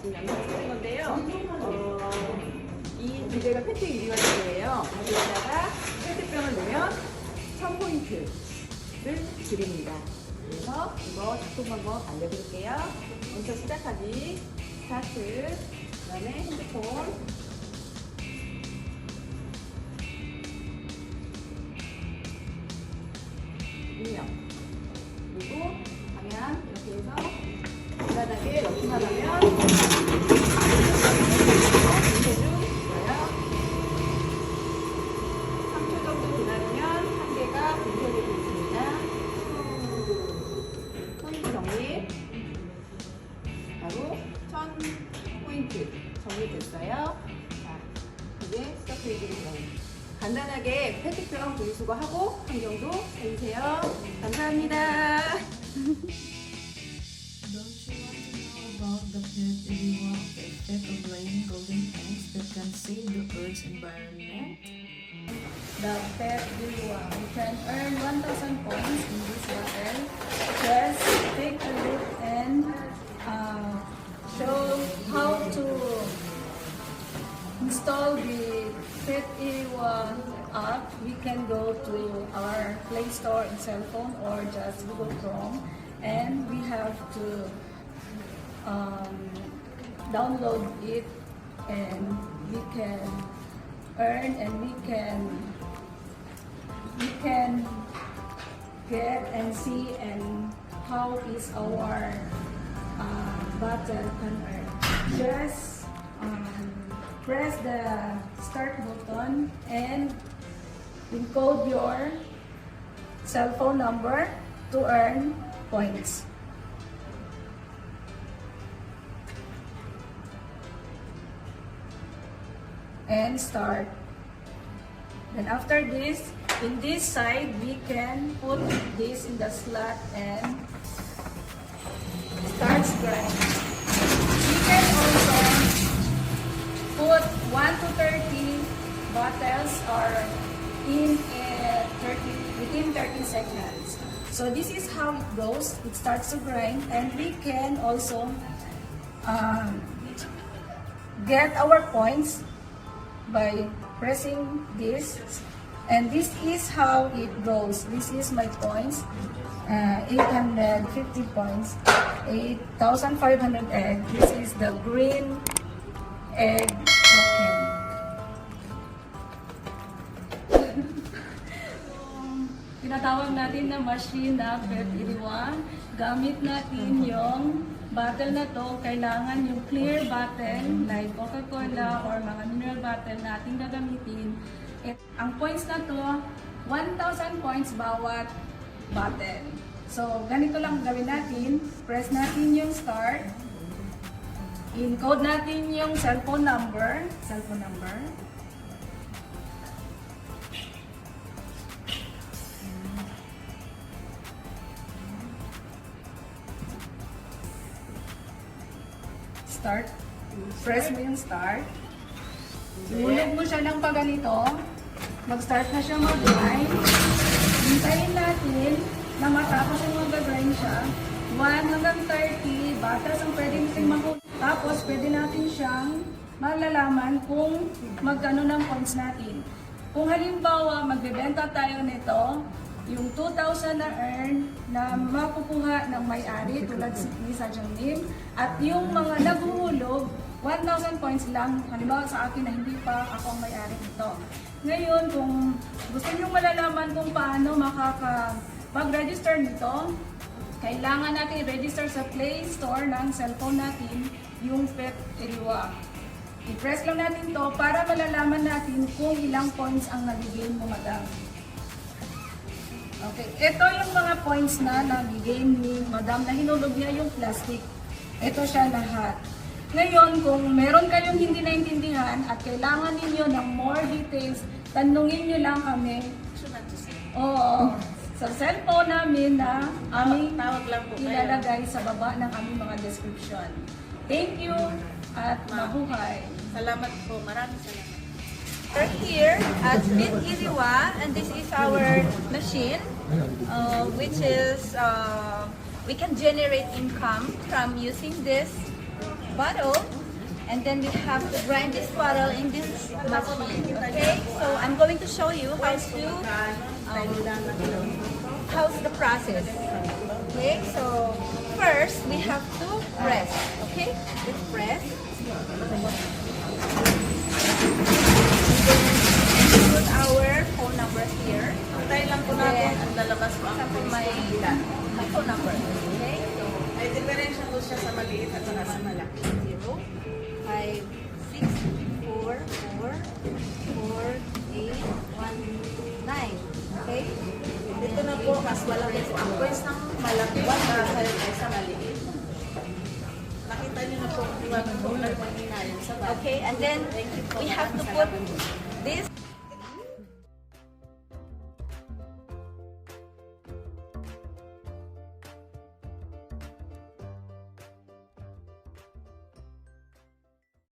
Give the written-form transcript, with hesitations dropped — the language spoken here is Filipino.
지금 양념시킨 건데요. 이 주제가 페트리와 주제예요. 여기다가 페트병을 넣으면 1000포인트를 드립니다. 그래서 이거 작동 방법 알려드릴게요. 먼저 시작하기 스타트, 그 다음에 핸드폰, 입력, 그리고 방향 이렇게 해서 간단하게 넣기만 하면 인쇄주 좋아요. 3초 정도 기다리면 한 개가 분쇄되고 있습니다. 포인트 정리. 바로 1000포인트 정리됐어요. 자, 이제 스톱 페이지로 들어갑니다. 간단하게 페트병 분리수거하고 환경도 해주세요. 감사합니다. Don't you want to know about the Petiriwa effect of laying golden eggs that can save the Earth's environment? The Petiriwa. You can earn 1,000 points in this battle. Just take a look and show how to install the Petiriwa app. We can go to our Play Store in cell phone or just Google Chrome, and we have to download it, and we can earn, and we can get and see and how is our battle can earn. Just press the start button and encode your cell phone number to earn points. And start. Then after this, in this side, we can put this in the slot and start grinding. We can also put 1 to 30 bottles or in within 30 seconds. So this is how it goes. It starts to grind, and we can also get our points by pressing this, and this is how it goes. This is my points, 850 points, 8,500 egg. This is the green egg token. Tinatawag natin na machine na Petiriwa. Gamit natin yung bottle na to. Kailangan yung clear bottle like Coca-Cola or mga mineral bottle na ating gagamitin. Ang points na to, 1,000 points bawat bottle. So, ganito lang gawin natin. Press natin yung start. Encode natin yung cellphone number. Start. Press mo yung start. Ihulog mo siya ng paganito. Mag-start na siya mag-grind. Hintayin natin na matapos yung mag-grind siya. 1 hanggang 30 bottles ang pwede natin mahulog. Tapos pwede natin siyang malalaman kung magkano ng points natin. Kung halimbawa magbebenta tayo nito, yung 2,000 na earn na makukuha ng may-ari tulad ni Sadyang Lim, at yung mga naghuhulog, 1,000 points lang, halimbawa sa akin na hindi pa ako ang may-ari nito. Ngayon, kung gusto nyo malalaman kung paano makakapag-register nito, kailangan natin i-register sa Play Store ng cellphone natin yung Petiriwa. I-press lang natin to para malalaman natin kung ilang points ang nabigay mo, madam. Okay, ito yung mga points na nabigay ni madam na hinulog niya yung plastic. Ito siya lahat. Ngayon, kung meron kayong hindi naintindihan at kailangan ninyo ng more details, tanungin nyo lang kami. Oo, sa cellphone namin na aming ilalagay sa baba ng aming mga description. Thank you at mabuhay. Salamat po, maraming salamat. We're here at Petiriwa, and this is our machine, which is we can generate income from using this bottle. And then we have to grind this bottle in this machine. Okay, so I'm going to show you how's the process. Okay, so first we have to press. Okay, let's press. Put our phone number here. Tayo lang po natin ang lalabas po ang Example, my phone number. Okay, so May diferensya po siya sa maliit at saka sa malaki. 0, 5, 6, 4, 4, 4, 8, 1, 9. Okay? Dito na po, mas malaki po ang pwes ng malaki kaysa maliit. Nakita niyo na po kung ano po nagpanginayan sa bahay. Okay, and then we have to put this